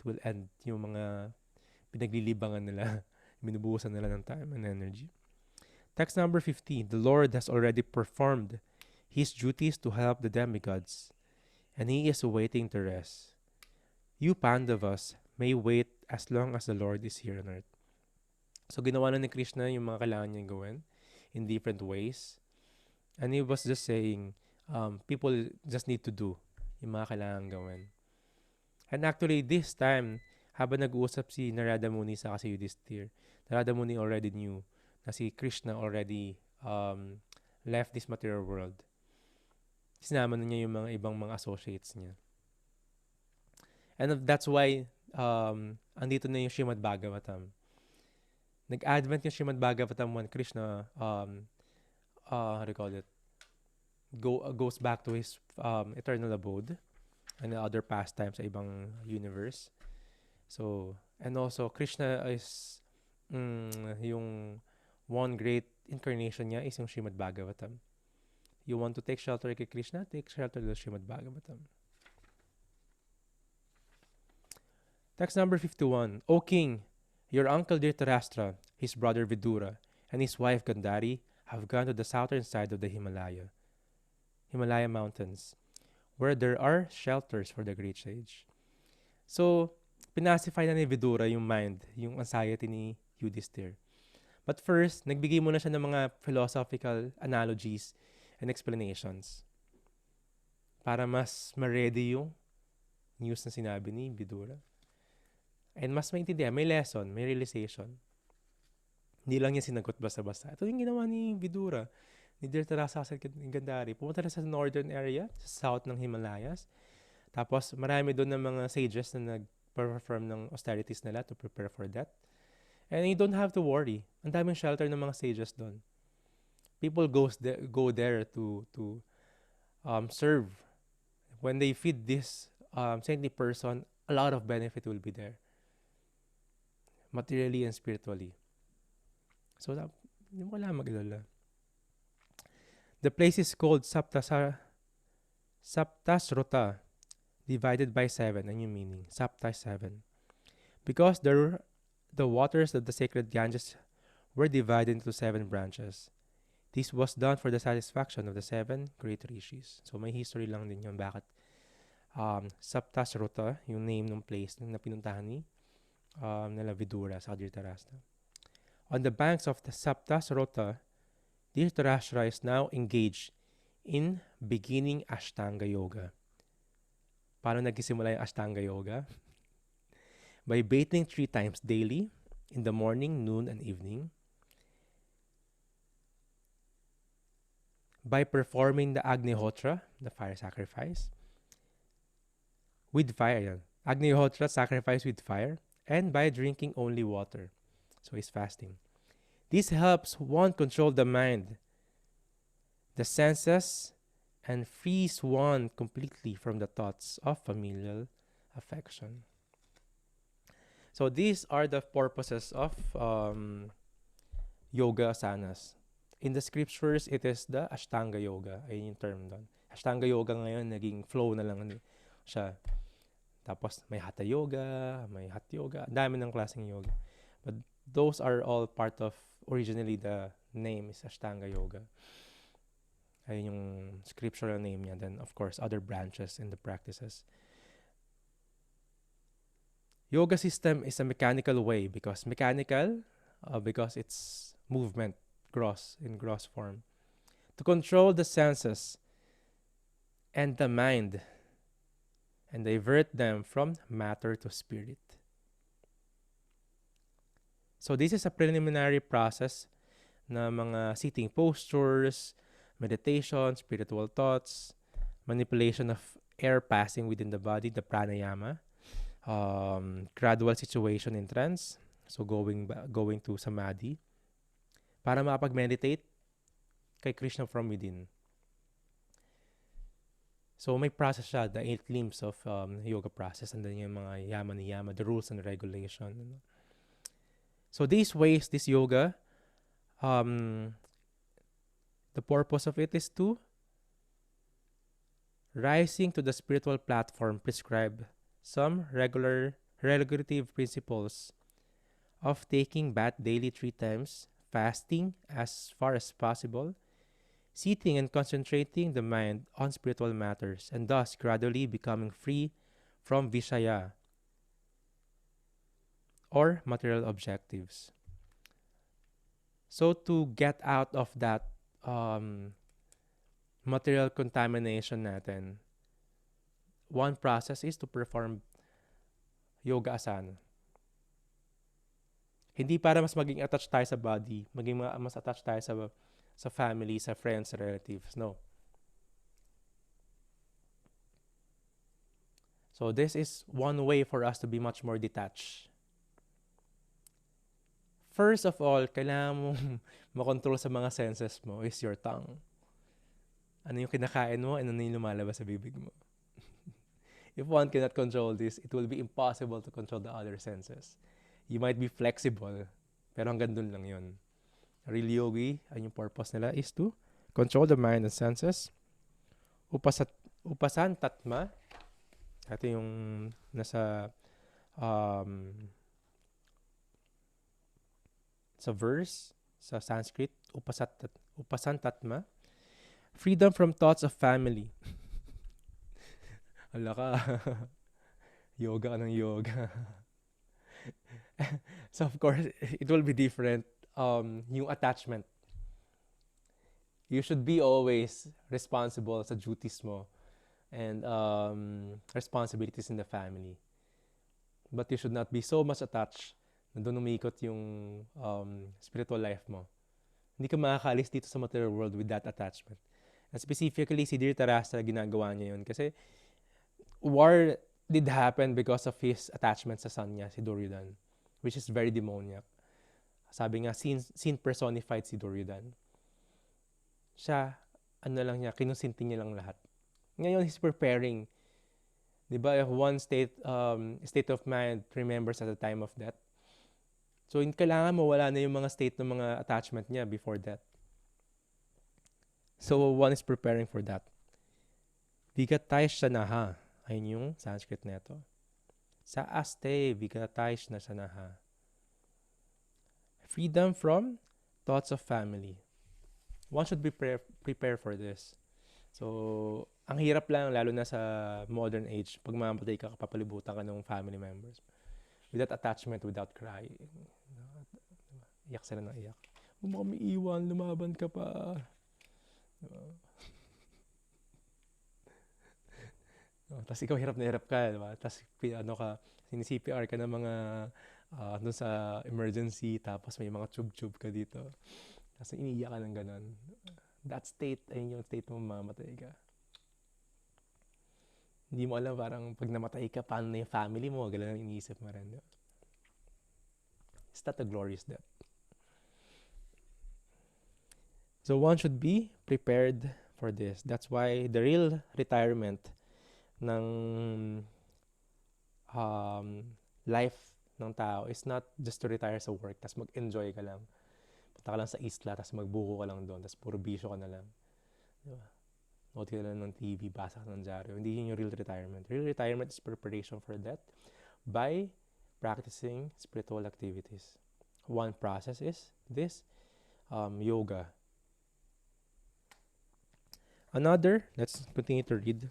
yung mga pinaglilibangan nila, minubuhusan nila ng time and energy. Text number 15. The Lord has already performed his duties to help the demigods, and he is waiting to rest. You Pandavas may wait as long as the Lord is here on earth. So ginawa na ni Krishna yung mga kailangan niyang gawin in different ways. And he was just saying, people just need to do yung mga kailangan gawin. And actually, this time, habang nag-uusap si Narada Muni sa kasi Yudhishthir, Narada Muni already knew na si Krishna already left this material world. Sinama na niya yung mga ibang mga associates niya. And that's why andito na yung Srimad Bhagavatam. Nag-advent yung Srimad Bhagavatam when Krishna how do you call it? Goes back to his eternal abode and other pastimes sa ibang universe. So, and also Krishna is yung one great incarnation niya is yung Srimad Bhagavatam. You want to take shelter kay Krishna? Take shelter to the Srimad Bhagavatam. Text number 51. O King, your uncle Dhritarashtra, his brother Vidura, and his wife Gandhari have gone to the southern side of the Himalaya mountains, where there are shelters for the great sage. So, pinacify na ni Vidura yung mind, yung anxiety ni Yudhishthir. But first, nagbigay muna siya ng mga philosophical analogies and explanations para mas ma-ready yung news na sinabi ni Vidura. And mas maintindihan, may lesson, may realization. Hindi lang niya sinagot basta-basta. Ito yung ginawa ni Vidura, ni Dhritarashtra sa Gandhari. Pumunta na sa northern area, sa south ng Himalayas. Tapos marami doon ng mga sages na nag-perform ng austerities nila to prepare for that. And you don't have to worry. Ang daming shelter ng mga sages doon. People go there to serve. When they feed this saintly person, a lot of benefit will be there. Materially and spiritually. So, hindi mo kailangan mag-alala. The place is called Saptasrota, divided by 7. Ano yung meaning? Sapta 7. Because the waters of the sacred Ganges were divided into 7 branches. This was done for the satisfaction of the 7 great rishis. So may history lang din yun bakit Saptasrota, yung name ng place na pinuntahan ni nila Vidura sa Dhritarashtra. On the banks of the Saptasrota, Dhritarashtra is now engaged in beginning Ashtanga Yoga. Paano nagsisimula yung Ashtanga Yoga? By bathing 3 times daily, in the morning, noon, and evening. By performing the Agnihotra, the fire sacrifice, with fire. Agnihotra, sacrifice with fire, and by drinking only water. So he's fasting. This helps one control the mind, the senses, and frees one completely from the thoughts of familial affection. So these are the purposes of yoga asanas. In the scriptures, it is the Ashtanga Yoga. Ayun yung term doon. Ashtanga Yoga ngayon, naging flow na lang siya. Tapos may Hatha Yoga, may Hot Yoga. Dami ng klaseng yoga. But those are all part of, originally the name is Ashtanga Yoga. Ayun yung scriptural name niya. Then, of course, other branches in the practices. Yoga system is a mechanical way because it's movement, in gross form. To control the senses and the mind and divert them from matter to spirit. So this is a preliminary process na mga sitting postures, meditation, spiritual thoughts, manipulation of air passing within the body, the pranayama, gradual situation in trance, so going to samadhi, para makapag-meditate kay Krishna from within. So may process siya, the 8 limbs of yoga process, and then yung mga yama niyama, the rules and regulation. So these ways, this yoga, the purpose of it is to rising to the spiritual platform, prescribe some regulative principles of taking bath daily 3 times, fasting as far as possible, sitting and concentrating the mind on spiritual matters, and thus gradually becoming free from vishaya or material objectives. So to get out of that material contamination natin, one process is to perform yoga asana. Hindi para mas maging attached tayo sa body, maging mas attached tayo sa family, sa friends, sa relatives. No. So this is one way for us to be much more detached. First of all, kailangan mong makontrol sa mga senses mo is your tongue. Ano yung kinakain mo and ano yung lumalabas sa bibig mo. If one cannot control this, it will be impossible to control the other senses. You might be flexible, pero hanggang dun lang yun. Real yogi, ang yung purpose nila is to control the mind and senses. Upasan tatma. Ito yung nasa sa verse, sa Sanskrit, upasan tatma. Freedom from thoughts of family. Hala ka. Yoga ka ng yoga. So of course, it will be different. Yung attachment. You should be always responsible sa duties mo and responsibilities in the family. But you should not be so much attached na doon umikot yung spiritual life mo. Hindi ka makakalis dito sa material world with that attachment. And specifically, si Dhritarashtra, ginagawa niya yun. Kasi war did happen because of his attachment sa son niya, si Duryodhan, which is very demoniac. Sabi nga, sin personified si Duryodhan. Siya, kinusinti niya lang lahat. Ngayon, he's preparing. Diba, if one state of mind remembers at the time of death. So, kailangan mawala na yung mga state ng mga attachment niya before death. So, one is preparing for that. Vigatay shanaha. Ayun yung Sanskrit neto. Sa aste, vigatay shanaha. Freedom from thoughts of family. One should be prepare for this. So, ang hirap lang, lalo na sa modern age, pag mamatay ka, papalibutan ka ng family members. Without attachment, without crying. Iyak sila ng iyak. Huwag mo kami iwan, lumaban ka pa. Tapos ikaw hirap na hirap ka, diba? Tapos sini-CPR ka ng mga doon sa emergency, tapos may mga tube-tube ka dito. Tapos iniiyak ka ng ganun. That state, ayun yung state mo mamamatay ka. Hindi mo alam parang pag namatay ka, paano na yung family mo? Gala na iniisip mo rin. It's not a glorious death. So one should be prepared for this. That's why the real retirement ng life ng tao is not just to retire sa work, tas mag-enjoy ka lang. Punta ka lang sa isla, tas magbuko ka lang doon, tas puro bisyo ka na lang. Diba? Nood ka na lang ng TV, basa ka ng dyaryo. Hindi yun yung real retirement. Real retirement is preparation for death by practicing spiritual activities. One process is this, yoga. Another, let's continue to read.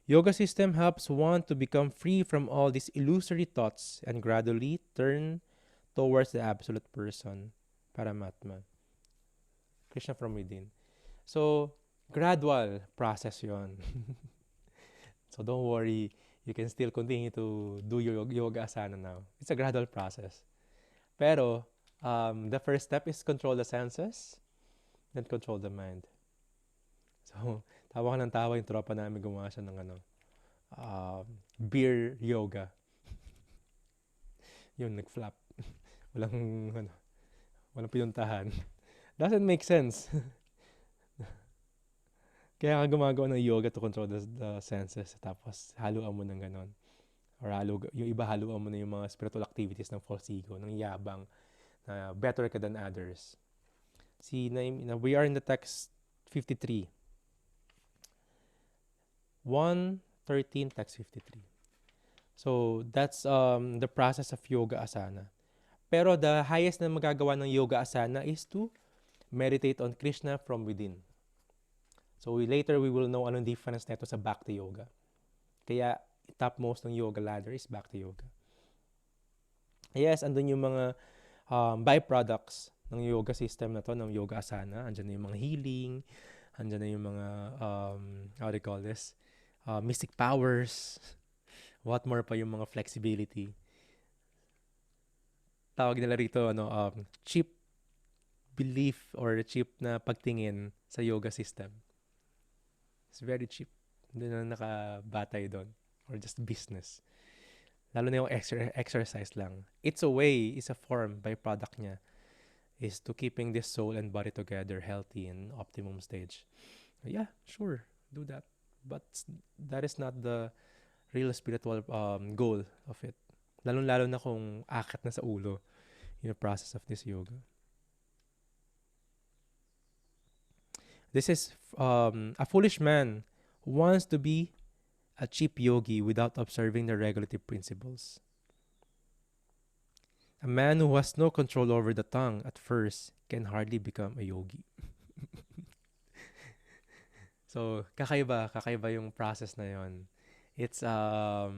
Yoga system helps one to become free from all these illusory thoughts and gradually turn towards the absolute person, Paramatma, Krishna from within. So, gradual process yon. So, don't worry. You can still continue to do your yoga asana now. It's a gradual process. Pero, the first step is control the senses, then control the mind. So, tawa ka ng tawa yung tropa namin gumawa siya ng beer yoga. Yun, nag-flop. Walang pinuntahan. Doesn't make sense. Kaya ka gumagawa ng yoga to control the senses. Tapos, haluan mo ng ganon. Or yung iba haluan mo na yung mga spiritual activities ng false ego, ng yabang, na better ka than others. See, we are in the text 53. 1:13, text 53. So, that's the process of yoga asana. Pero the highest na magagawa ng yoga asana is to meditate on Krishna from within. So, later we will know anong difference nito sa Bhakti Yoga. Kaya, topmost ng yoga ladder is Bhakti Yoga. Yes, andun yung mga byproducts ng yoga system na to, ng yoga asana. Andyan na yung mga healing, andyan na yung mga, how do you call this? Mystic powers. What more pa yung mga flexibility. Tawag nila rito, cheap belief or cheap na pagtingin sa yoga system. It's very cheap. Hindi na nakabatay doon. Or just business. Lalo na yung exercise lang. It's a way, it's a form, byproduct niya, is to keeping this soul and body together, healthy and optimum stage. Yeah, sure, do that. But that is not the real spiritual goal of it. Lalo na kung akit na sa ulo yung process of this yoga. This is a foolish man who wants to be a cheap yogi without observing the regulative principles. A man who has no control over the tongue at first can hardly become a yogi. So, kakaiba yung process na yon. It's a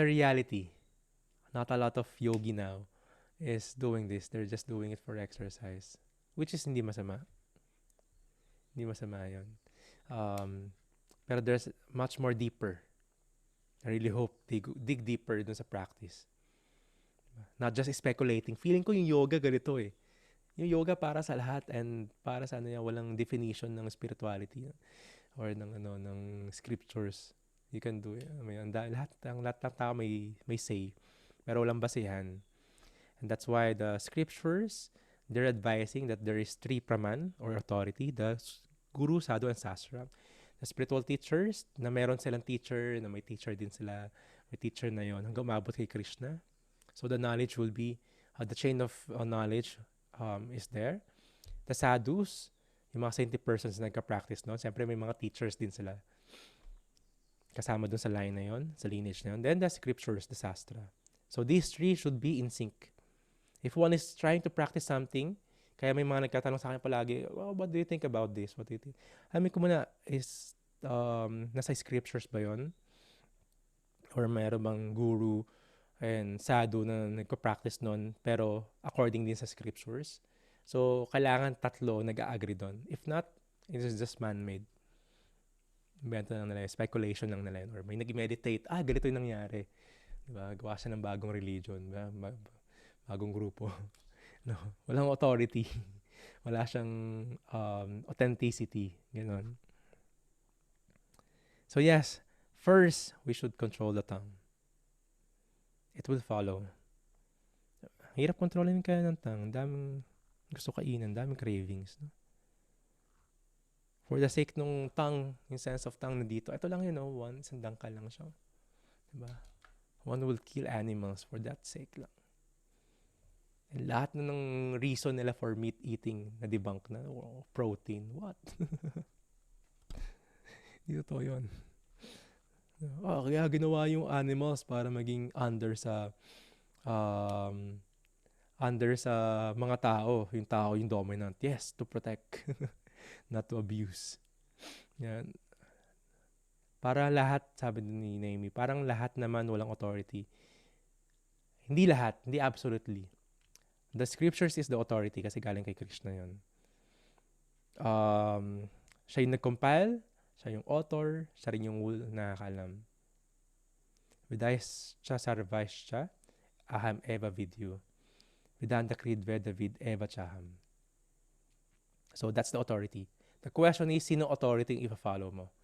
reality. Not a lot of yogi now is doing this. They're just doing it for exercise. Which is hindi masama. Hindi masama yun. Pero there's much more deeper. I really hope they dig deeper dun sa practice. Not just speculating. Feeling ko yung yoga ganito eh. Yung yoga para sa lahat and para sa walang definition ng spirituality or ng scriptures. You can do it. Lahat ng tao may say. Pero walang basihan. And that's why the scriptures, they're advising that there is 3 praman or authority, the guru, sadhu, and sastra. The spiritual teachers, na meron silang teacher, na may teacher din sila, may teacher na yon hanggang umabot kay Krishna. So the knowledge will be, the chain of knowledge is there. The sadhus, yung mga saintly persons na nagka-practice noon, siyempre may mga teachers din sila. Kasama dun sa line na yon, sa lineage na yon. Then the scriptures, the sastra. So these 3 should be in sync. If one is trying to practice something, kaya may mga nagtatanong sa akin palagi, what do you think about this? What do you think? Alam ko muna, is nasa scriptures ba yon? Or mayroon bang guru and sadhu na nagpa-practice nun, pero according din sa scriptures? So, kailangan 3 nag-a-agree doon. If not, it is just man-made. Invento lang nila, speculation lang nila. Or may nag-meditate, ganito yung nangyari. Diba? Gawa siya ng bagong religion. Diba? Bagong grupo. No, walang authority. Wala siyang authenticity. Ganon. So yes, first, we should control the tongue. It will follow. Hirap kontrolin kaya ng tongue. Daming gusto kainin, daming cravings. No? For the sake nung tongue, yung sense of tongue na dito, ito lang yun, one, isang dangkal lang siya. Diba? One will kill animals for that sake lang. And lahat na ng reason nila for meat eating na debunk na, protein, what? Hindi totoo yun. Kaya ginawa yung animals para maging under sa mga tao. Yung tao yung dominant. Yes, to protect, not to abuse. Yan. Para lahat, sabi ni Naomi, parang lahat naman walang authority. Hindi lahat, hindi absolutely. The scriptures is the authority kasi galing kay Krishna yun. Siya yung nag-compile, siya yung author, siya rin yung nakakalam. Vidayascha sarvashcha aham eva vidyu. Vedanta Krid Veda Vid Eva Chaham. So that's the authority. The question is, sino authority yung ipa-follow mo?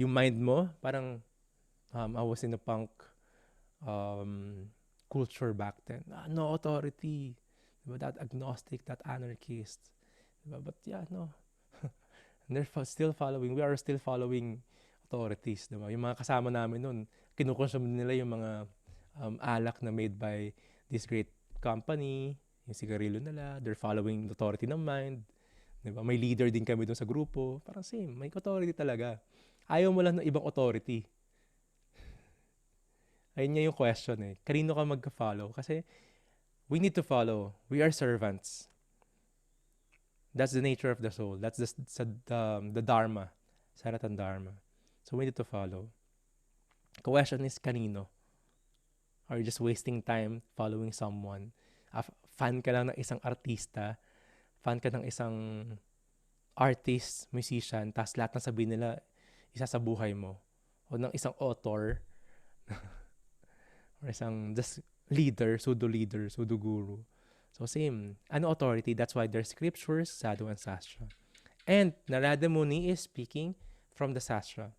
Yung mind mo, parang I was in a punk culture back then. No authority. Diba? That agnostic, that anarchist. Diba? But yeah, no. They're still following. We are still following authorities. Diba? Yung mga kasama namin nun, kinukonsume nila yung mga alak na made by this great company, yung sigarilyo nila. They're following the authority ng mind. Diba? May leader din kami dun sa grupo. Parang same. May authority talaga. Ayaw mo lang ng ibang authority. Ayun niya yung question eh. Kanino ka mag-follow? Kasi we need to follow. We are servants. That's the nature of the soul. That's the Dharma. Sanatana Dharma. So we need to follow. Question is, kanino? Are you just wasting time following someone? Fan ka lang ng isang artista. Fan ka ng isang artist, musician, tapos lahat ng sabihin nila, isa sa buhay mo. O ng isang author, or isang just leader, pseudo-guru. So same. Ano authority? That's why there's scriptures, sadhu, and sastra. And Narada Muni is speaking from the sastra.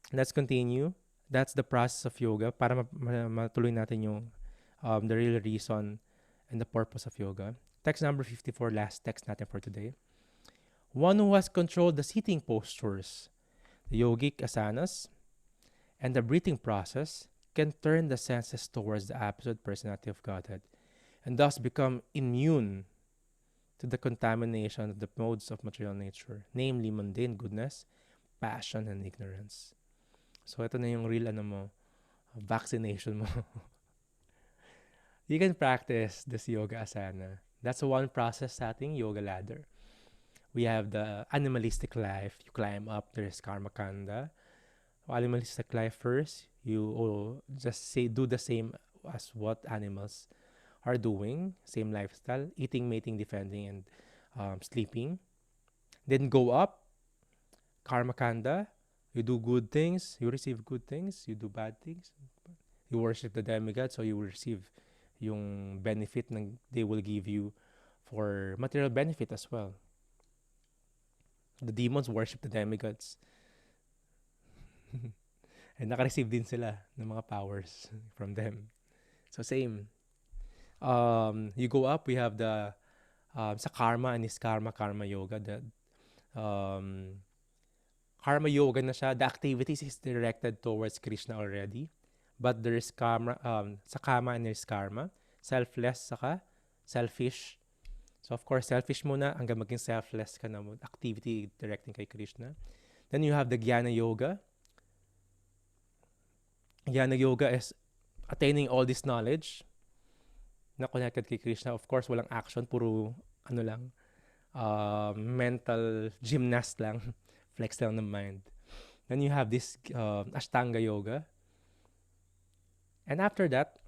Let's continue. That's the process of yoga para matuloy natin yung the real reason and the purpose of yoga. Text number 54, last text natin for today. One who has controlled the sitting postures, the yogic asanas, and the breathing process can turn the senses towards the absolute personality of Godhead and thus become immune to the contamination of the modes of material nature, namely mundane goodness, passion, and ignorance. So ito na yung real vaccination mo. You can practice this yoga asana. That's one process sa ating yoga ladder. We have the animalistic life. You climb up, there's karma kanda. Animalistic life first, you just do the same as what animals are doing, same lifestyle, eating, mating, defending, and sleeping. Then go up, karma kanda. You do good things, you receive good things. You do bad things, you worship the demigod, so you will receive yung benefit na they will give you for material benefit as well. The demons worship the demigods. And naka-receive din sila ng mga powers from them. So same. You go up, we have the sa karma and karma yoga. The karma yoga na siya, the activities is directed towards Krishna already. But there is karma, sa karma and there's karma. Selfless, saka selfish. So of course, selfish muna hanggang maging selfless ka na mo. Activity directing kay Krishna. Then you have the Jnana yoga. Jnana yoga is attaining all this knowledge na connected kay Krishna. Of course, walang action. Puro mental gymnast lang. Flex lang ng mind. Then you have this Ashtanga yoga. And after that,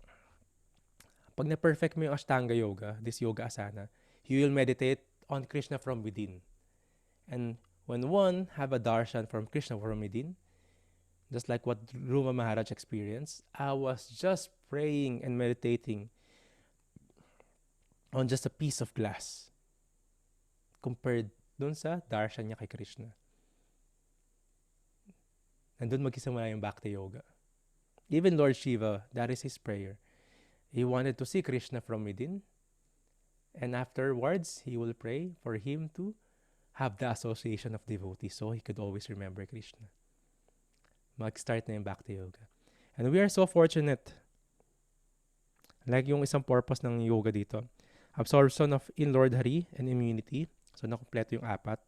pag na-perfect mo yung Ashtanga yoga, this yoga asana, you will meditate on Krishna from within. And when one have a darshan from Krishna from within, just like what Ruma Maharaj experienced, I was just praying and meditating on just a piece of glass compared dun sa darshan niya kay Krishna. And dun magsisimula yung Bhakti Yoga. Even Lord Shiva, that is his prayer. He wanted to see Krishna from within. And afterwards, he will pray for him to have the association of devotees so he could always remember Krishna. Mag-start na yung Bhakti Yoga. And we are so fortunate. Like yung isang purpose ng yoga dito. Absorption of in Lord Hari and immunity. So nakompleto yung apat.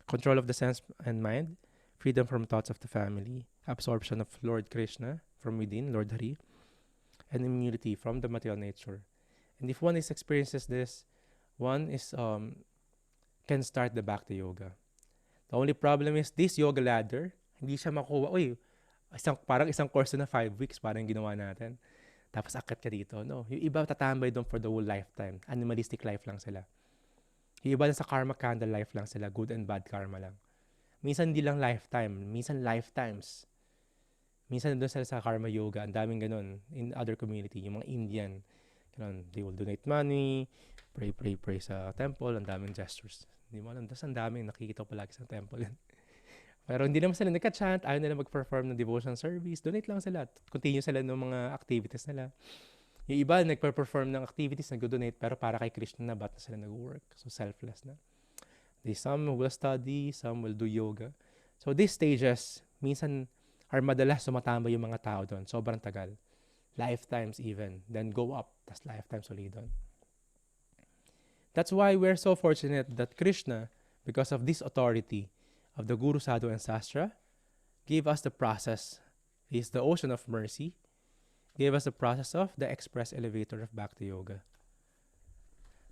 Control of the sense and mind. Freedom from thoughts of the family. Absorption of Lord Krishna from within, Lord Hari. And immunity from the material nature. And if one experiences this, one is can start the Bhakti Yoga. The only problem is this yoga ladder, hindi siya makuha. Parang isang course na 5 weeks, parang ginawa natin. Tapos akit ka dito. No, yung iba tatambay doon for the whole lifetime. Animalistic life lang sila. Yung iba sa karma candle life lang sila. Good and bad karma lang. Minsan hindi lang lifetime. Minsan lifetimes. Minsan doon sila sa karma yoga. Ang daming ganun. In other community. Yung mga Indian. Ganun, they will donate money. Pray sa temple. Ang daming gestures. Hindi mo alam. Tapos ang daming nakikita ko palagi sa temple. Pero hindi naman sila nagka-chant, ayaw nila mag-perform ng devotion service, donate lang sila, continue sila ng mga activities nila. Yung iba, nagpa-perform ng activities, nag-donate, pero para kay Krishna na, ba't na sila nag-work? So, selfless na. Some will study, some will do yoga. So, these stages, minsan, are madalas sumatambay yung mga tao doon. Sobrang tagal. Lifetimes even. Then go up, tas lifetimes ulit doon. That's why we're so fortunate that Krishna, because of this authority, of the Guru, Sadhu, and Sastra, gave us the process. He is the ocean of mercy. Gave us the process of the express elevator of Bhakti Yoga.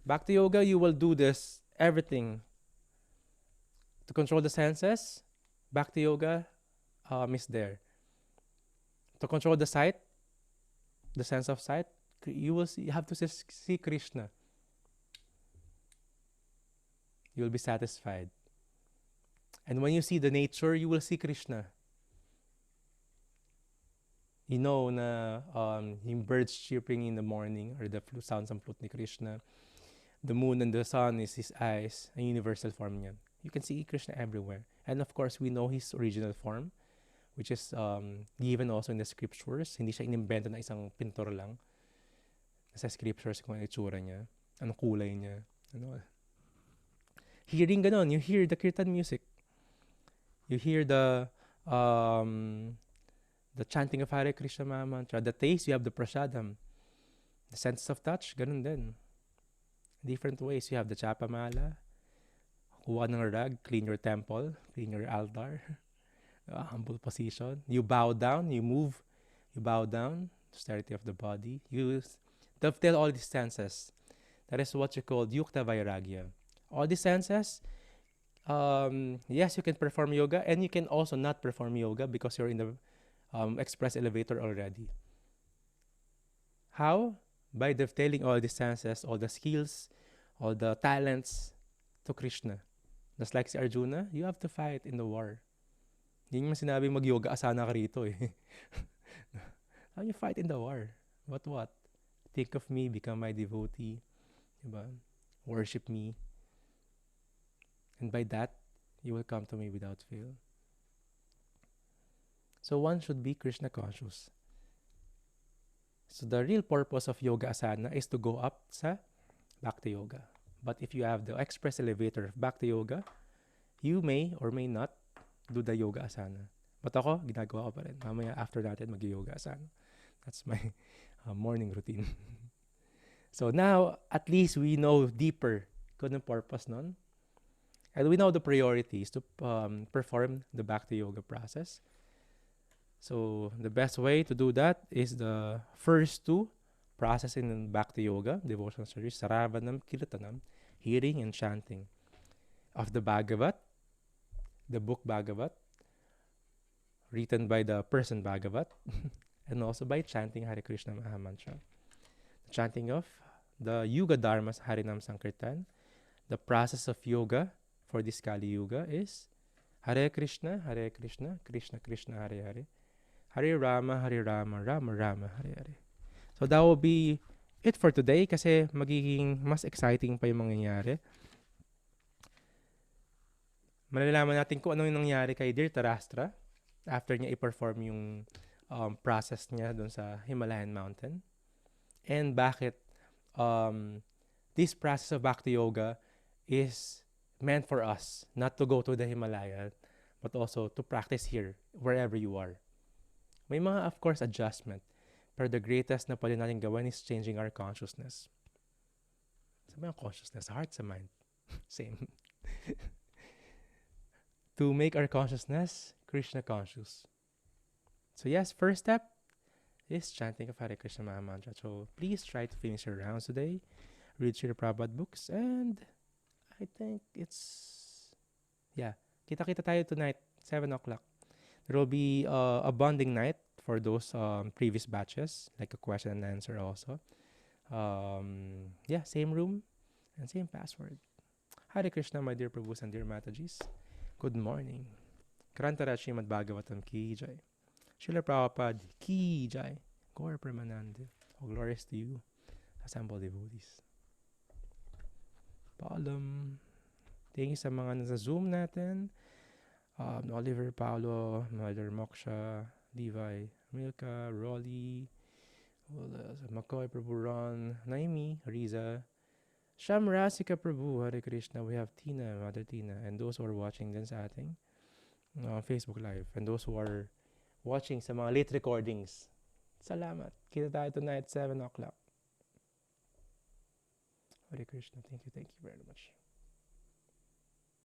Bhakti Yoga, you will do this, everything. To control the senses, Bhakti Yoga is there. To control the sight, the sense of sight, you have to see Krishna. You will be satisfied. And when you see the nature, you will see Krishna. You know na yung birds chirping in the morning or the sounds ng flute ni Krishna. The moon and the sun is his eyes, a universal form niya. You can see Krishna everywhere. And of course, we know his original form, which is given also in the scriptures. Hindi siya inimbento na isang pintor lang. Sa scriptures kung ano itsura niya, anong kulay niya. Hearing ganon, you hear the kirtan music. You hear the chanting of Hare Krishna mantra. The taste, you have the prasadam. The sense of touch, ganun din. Different ways. You have the chapamala. Kuha ng rag, clean your temple, clean your altar. Humble position. You bow down, you move. You bow down, austerity of the body. You dovetail all these senses. That is what you call yukta vairagya. All these senses, yes, you can perform yoga, and you can also not perform yoga because you're in the express elevator already. How? By dovetailing all the senses, all the skills, all the talents to Krishna. Just like si Arjuna, you have to fight in the war. Hindi naman sinabing mag-yoga asana ka rito eh. How you fight in the war? What? Think of me, become my devotee. Diba? Worship me. And by that, you will come to me without fail. So one should be Krishna conscious. So the real purpose of yoga asana is to go up sa Bhakti Yoga. But if you have the express elevator of Bhakti Yoga, you may or may not do the yoga asana. But ako, ginagawa ko pa rin. Mamaya after natin mag-yoga asana. That's my morning routine. So now, at least we know deeper kung anong purpose nun. And we know the priorities to perform the Bhakti Yoga process. So the best way to do that is the first two processing in Bhakti Yoga, devotional service, Saravanam, Kirtanam, hearing and chanting of the Bhagavat, the book Bhagavat, written by the person Bhagavat, and also by chanting Hare Krishna Mahamantra. The chanting of the Yuga Dharmas Harinam Sankirtan. The process of yoga for this Kali Yuga is Hare Krishna, Krishna Krishna, Hare Hare. Hare Rama, Rama Rama, Hare Hare. So that will be it for today kasi magiging mas exciting pa yung mangyayari. Malalaman natin kung ano yung nangyari kay Dhritarashtra after niya i-perform yung process niya doon sa Himalayan mountain. And bakit this process of Bhakti Yoga is meant for us not to go to the Himalaya, but also to practice here, wherever you are. May mga, of course, adjustment. Pero the greatest na pwede natin gawin is changing our consciousness. Sabi ang consciousness, heart sa mind. Same. To make our consciousness Krishna conscious. So yes, first step is chanting of Hare Krishna Maha Mantra. So please try to finish your rounds today. Read Srila Prabhupada books. And I think it's... Yeah. Kita-kita tayo tonight, 7 o'clock. There will be a bonding night for those previous batches, like a question and answer also. Yeah, same room and same password. Hare Krishna, my dear Prabhus and dear Matajis. Good morning. Krantara Srimad Bhagavatam Ki Jai. Srila Prabhupada Ki Jai. Gaur Premanande. All glories to you, assembled devotees. Paalam. Thank you sa mga nasa Zoom natin. Oliver, Paolo, Mother Moksha, Levi, Milka, Rolly, McCoy, Prabhu Ron, Naimi, Riza, Shamrasika Prabhu, Hare Krishna. We have Tina, Mother Tina, and those who are watching din sa ating Facebook Live, and those who are watching sa mga late recordings. Salamat. Kita tayo tonight, 7 o'clock. Hare Krishna. Thank you very much.